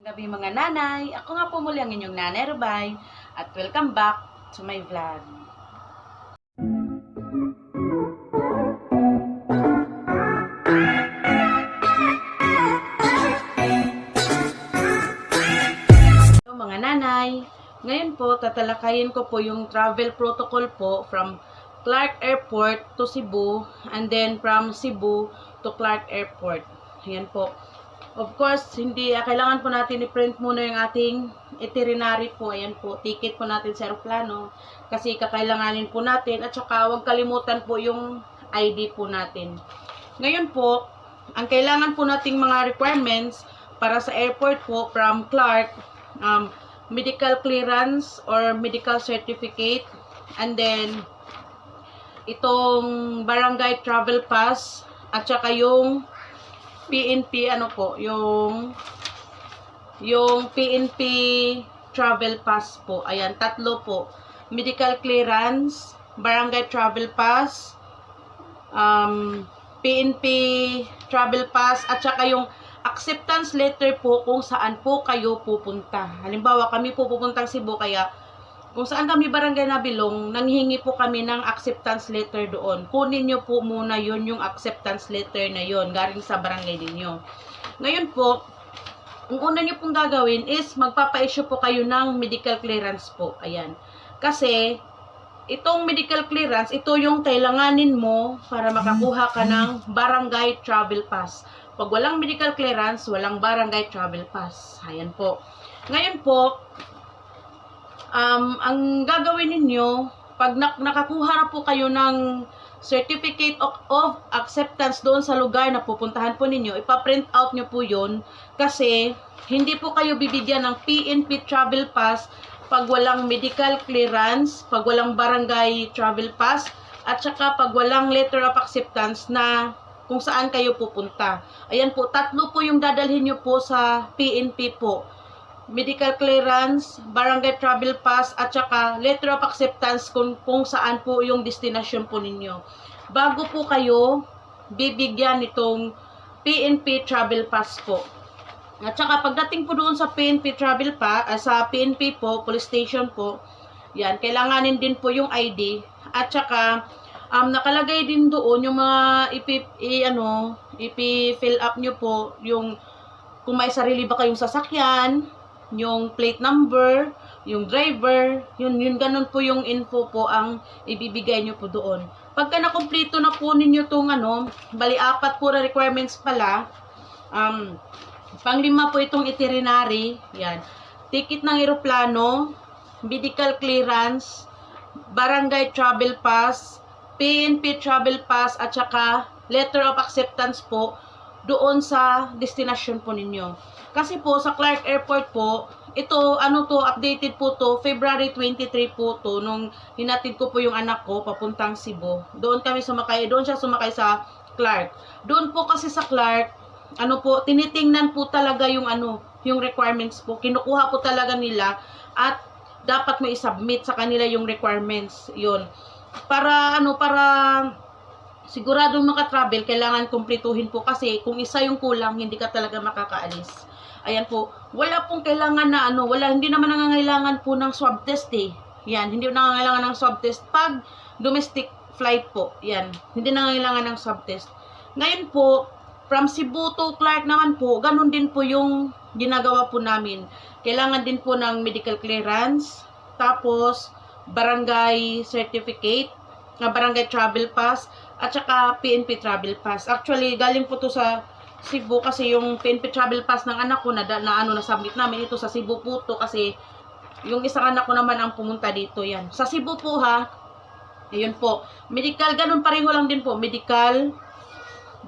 Gabi mga nanay, ako nga po muli ang inyong nanay Rubay at welcome back to my vlog. So mga nanay, ngayon po tatalakayin ko po yung travel protocol po from Clark Airport to Cebu and then from Cebu to Clark Airport. Ayan po. Of course, hindi kailangan po natin i-print muna yung ating itinerary po. Ayan po, ticket po natin sa aeroplano kasi kakailanganin po natin at saka huwag kalimutan po yung ID po natin. Ngayon po, ang kailangan po nating mga requirements para sa airport po from Clark, medical clearance or medical certificate, and then itong barangay travel pass at saka yung PNP yung PNP travel pass po. Ayan, tatlo po. Medical clearance, barangay travel pass, PNP travel pass, at saka yung acceptance letter po kung saan po kayo pupunta. Halimbawa, kami po pupuntang Cebu, kaya kung saan kami barangay nabilong, nanghihingi po kami ng acceptance letter doon. Kunin nyo po muna yun, yung acceptance letter na yun, galing sa barangay ninyo. Ngayon po, ang una nyo pong gagawin is magpapa-issue po kayo ng medical clearance po. Ayan. Kasi, itong medical clearance, ito yung kailanganin mo para makakuha ka ng barangay travel pass. Pag walang medical clearance, walang barangay travel pass. Ayan po. Ngayon po, ang gagawin ninyo, pag nakakuha na po kayo ng certificate of acceptance doon sa lugar na pupuntahan po ninyo, ipa-print out nyo po yun kasi hindi po kayo bibigyan ng PNP travel pass pag walang medical clearance, pag walang barangay travel pass, at saka pag walang letter of acceptance na kung saan kayo pupunta. Ayan po, tatlo po yung dadalhin nyo po sa PNP po. Medical clearance, barangay travel pass, at saka letter of acceptance kung saan po yung destination po ninyo. Bago po kayo bibigyan nitong PNP travel pass po. At saka pagdating po doon sa PNP travel pass, sa PNP po, police station po, yan, kailanganin din po yung ID. At saka nakalagay din doon yung mga ipi-fill up nyo po, yung kung may sarili ba kayong sasakyan, yung plate number, yung driver, yun ganun po yung info po ang ibibigay nyo po doon. Pagka nakumpleto na po ninyo itong bali 4 po na requirements pala, pang-5 po itong itinerary, yan, ticket ng eroplano, medical clearance, barangay travel pass, PNP travel pass, at saka letter of acceptance po doon sa destination po ninyo. Kasi po sa Clark Airport po, ito updated po to February 23 po to nung hinatid ko po yung anak ko papuntang Cebu. Doon siya sumakay sa Clark. Doon po kasi sa Clark, tinitingnan po talaga yung yung requirements po. Kinukuha po talaga nila at dapat mo i-submit sa kanila yung requirements. Yun. Para siguradong maka-travel, kailangan kumpletuhin po kasi kung isa yung kulang, hindi ka talaga makakaalis. Ayan po, wala pong kailangan na hindi naman nangangailangan po ng swab test eh. Yan, hindi nangangailangan ng swab test pag domestic flight po. Yan, hindi nangangailangan ng swab test. Ngayon po, from Cebu to Clark naman po, ganun din po yung ginagawa po namin. Kailangan din po ng medical clearance, tapos barangay certificate, barangay travel pass, at saka PNP travel pass. Actually, galing po to sa Cebu kasi yung PNP travel pass ng anak ko na-submit namin ito sa Cebu po to kasi yung isang anak ko naman ang pumunta dito. Yan. Sa Cebu po ha. Ayun po. Medical, ganun pareho lang din po. Medical,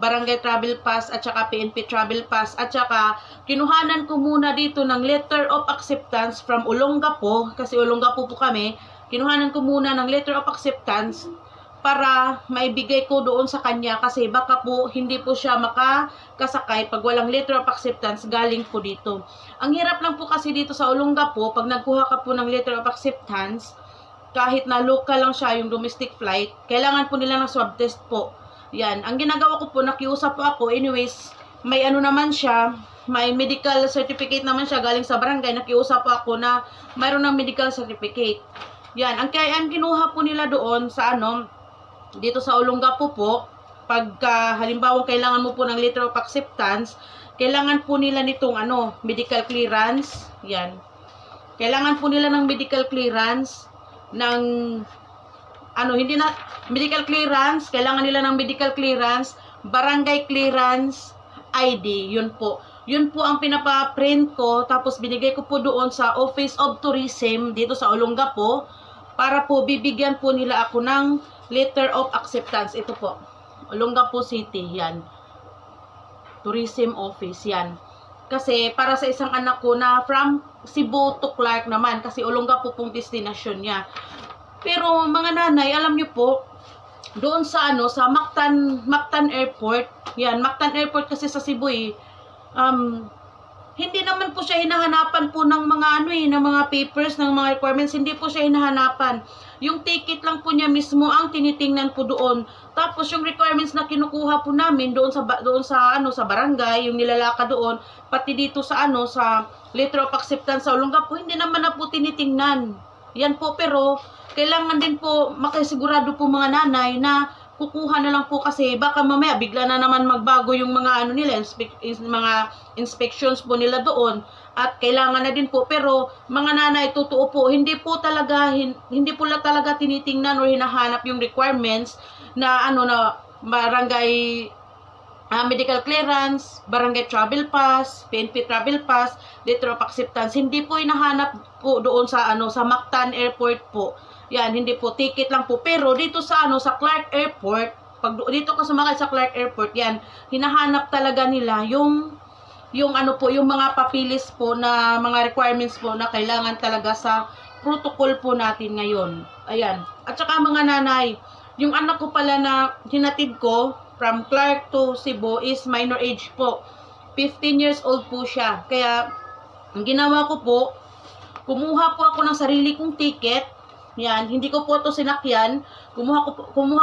barangay travel pass, at saka PNP travel pass, at saka kinuhanan ko muna dito ng letter of acceptance from Olongapo kasi Olongapo po kami. Kinuhanan ko muna ng letter of acceptance para maibigay ko doon sa kanya kasi baka po hindi po siya makakasakay pag walang letter of acceptance galing po dito. Ang hirap lang po kasi dito sa Olongapo, pag nagkuha ka po ng letter of acceptance, kahit na local lang siya, yung domestic flight, kailangan po nila ng swab test po. Yan. Ang ginagawa ko po, nakiusap po ako, anyways, may ano naman siya, may medical certificate naman siya galing sa barangay. Nakiusap po ako na mayroon ng medical certificate. Yan, ang kinuha po nila doon sa ano, dito sa Olongapo po, pagka halimbawa kailangan mo po ng letter of acceptance, kailangan po nila nitong ano, medical clearance. Yan. Kailangan po nila ng medical clearance ng ano, hindi na medical clearance, kailangan nila ng medical clearance, barangay clearance, ID, yun po. Yun po ang pinapa-print ko, tapos binigay ko po doon sa Office of Tourism dito sa Olongapo para po bibigyan po nila ako ng letter of acceptance. Ito po, Olongapo City, yan. Tourism Office, yan. Kasi para sa isang anak ko na from Cebu to Clark naman, kasi Olongapo pong destination niya. Pero mga nanay, alam niyo po, doon sa ano, sa Mactan Airport, yan, Mactan Airport kasi sa Cebu hindi naman po siya hinahanapan po ng mga ano ng mga papers, ng mga requirements, hindi po siya hinahanapan. Yung ticket lang po niya mismo ang tinitingnan po doon. Tapos yung requirements na kinukuha po namin doon sa ano sa barangay, yung nilalaka doon, pati dito sa ano sa letter of acceptance sa Olongapo, hindi naman na po tinitingnan. Yan po, pero kailangan din po makasigurado po mga nanay na kukuha na lang po kasi baka mamaya bigla na naman magbago yung mga ano nila, mga inspections po nila doon, at kailangan na din po. Pero mga nanay, totoo po, hindi po talaga tinitingnan o hinahanap yung requirements na ano na barangay medical clearance, barangay travel pass, PNP travel pass, letter of acceptance. Hindi po hinahanap po doon sa ano sa Mactan Airport po. Yan, hindi po, ticket lang po. Pero dito sa ano sa Clark Airport, pag dito ka sumakay sa Clark Airport, yan, hinahanap talaga nila yung ano po, yung mga papilis po na mga requirements po na kailangan talaga sa protocol po natin ngayon. Ayan. At saka mga nanay, yung anak ko pala na hinatid ko from Clark to Cebu is minor age po. 15 years old po siya. Kaya ang ginawa ko po, kumuha po ako ng sarili kong ticket. Yan, hindi ko po ito sinakyan. Kumuha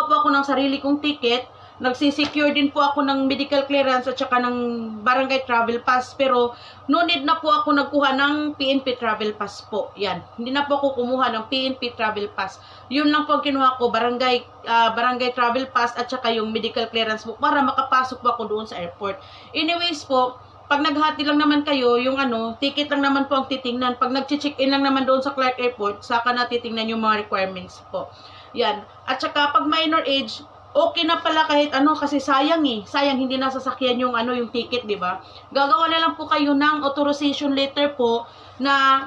po ako ng sarili kong ticket. Nagsisecure din po ako ng medical clearance at saka ng barangay travel pass. Pero no need na po ako nagkuha ng PNP travel pass po. Yan, hindi na po ako kumuha ng PNP travel pass. Yun lang po ang kinuha ko, barangay travel pass at saka yung medical clearance po para makapasok po ako doon sa airport. Anyways po, pag naghati lang naman kayo, yung ano, ticket lang naman po ang titingnan. Pag nag-check-in lang naman doon sa Clark Airport, saka na titingnan yung mga requirements po. Yan. At saka pag minor age, okay na pala kahit ano, kasi sayang sayang hindi nasasakyan yung ano, yung ticket, di ba? Gagawa na lang po kayo ng authorization letter po na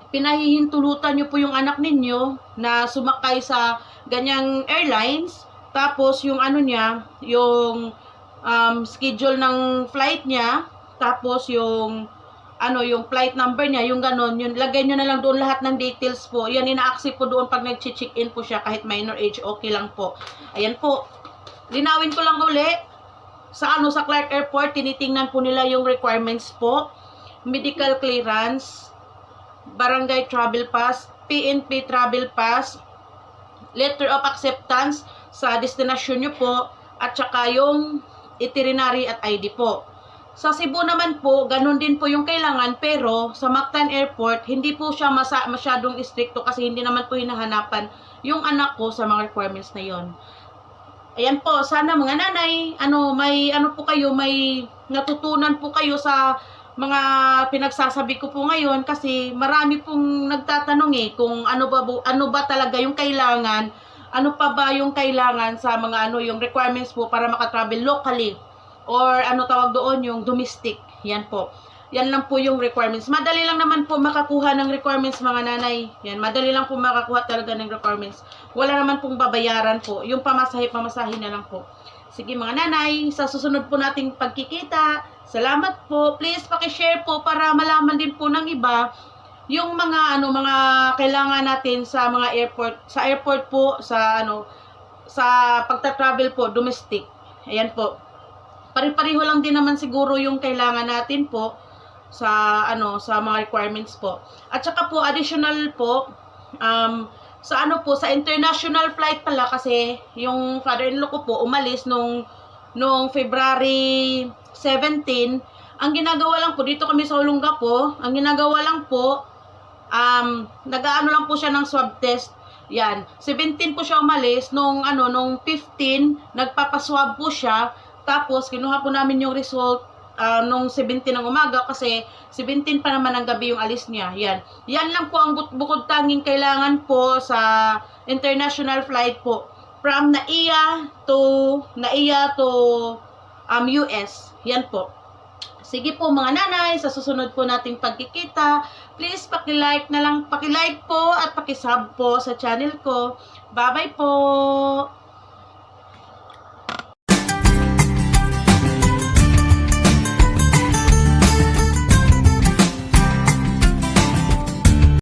pinahihintulutan nyo po yung anak ninyo na sumakay sa ganyang airlines. Tapos yung ano niya, yung schedule ng flight niya, tapos yung ano, yung flight number niya, yung ganon, yun, lagay nyo na lang doon lahat ng details po. Yan, ina-accept po doon pag nag-check-in po siya, kahit minor age, okay lang po. Ayan po. Linawin ko lang uli, sa ano, sa Clark Airport, tinitingnan po nila yung requirements po. Medical clearance, barangay travel pass, PNP travel pass, letter of acceptance sa destination nyo po, at saka yung itinerary at ID po. Sa Cebu naman po, ganun din po yung kailangan, pero sa Mactan Airport, hindi po siya masyadong istrikto kasi hindi naman po hinahanapan yung anak ko sa mga requirements na yon. Ayan po, sana mga nanay, may natutunan po kayo sa mga pinagsasabi ko po ngayon, kasi marami pong nagtatanong kung ano ba talaga yung kailangan, ano pa ba yung kailangan sa mga yung requirements po para makatravel locally. Or ano tawag doon, yung domestic. Yan po. Yan lang po yung requirements. Madali lang naman po makakuha ng requirements mga nanay. Yan, madali lang po makakuha talaga ng requirements. Wala naman pong babayaran po. Yung pamasahe na lang po. Sige mga nanay, sa susunod po nating pagkikita. Salamat po. Please paki-share po para malaman din po ng iba yung mga mga kailangan natin sa mga airport po, sa pagta-travel po domestic. Ayan po. Pare-pareho lang din naman siguro yung kailangan natin po sa sa mga requirements po. At saka po additional po sa international flight pala, kasi yung father-in-law ko po umalis nung February 17, ang ginagawa lang po, dito kami sa Olongapo, ang ginagawa lang po, nag-aano lang po siya ng swab test. Yan, 17 po siya umalis, nung 15, nagpapaswab po siya, tapos kinuha po namin yung result nung 17 ng umaga kasi 17 pa naman ang gabi yung alis niya. Yan lang po ang bukod tanging kailangan po sa international flight po from NAIA to US. Yan po. Sige po mga nanay, sa susunod po nating pagkikita, please paki-like po at paki-sub po sa channel ko. Bye-bye po!